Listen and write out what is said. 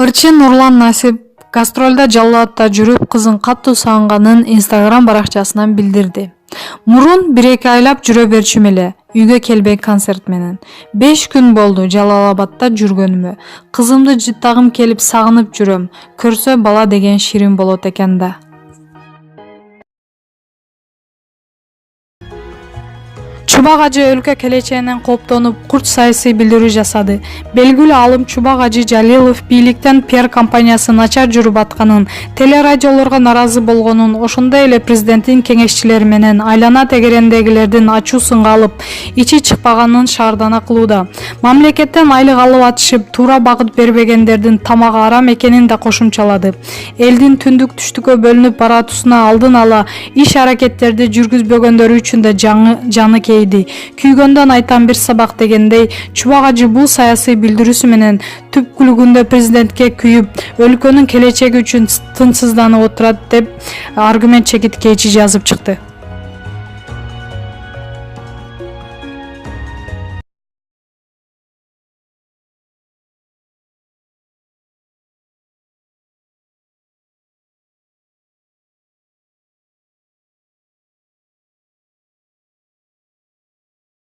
Ырчы Нурлан Насип гастролда Жалал-Абадта жүрүп кызын катуу сагынганын Instagram баракчасынан билдирди. Мурун 1-2 айлап жүрө берчүм эле, үйгө келбей концерт менен. 5 күн болду Жалал-Абадта жүргөнүмө. Кызымды жыттагым келип сагынып жүрөм. Көрсө бала деген ширин болот экен да. Чубак Ажы өлкө келечегинен кооптонуп, курч саясий билдирүү жасады. Белгилүү алым Чубак Ажы Жалилов бийликтен пиар компаниясы начар жүрүп атканын, телерадиолорго наразы болгонун, ошондой эле президенттин кеңешчилери менен айлана тегерендегилердин ачуусунга алып, ичи чыкпаганын шаардана кылууда. Мамлекеттен айлык алып атышып, туура багыт бербегендердин тамагы арам экенин да кошумчалады. Элдин түндүк түштүккө бөлүнүп баратуусуна алдын ала иш-аракеттерди жүргүзбөгөндөр үчүн да жаны кейди. Күйгөндөн айтам бир сабак дегендей, Чубак Ажы бул саясий билдирүүсү менен түпкүлүгүндө президентке күйүп, өлкөнүн келечеги үчүн тынчсызданып отурат деп аргумент чекиткечи жазып чыкты.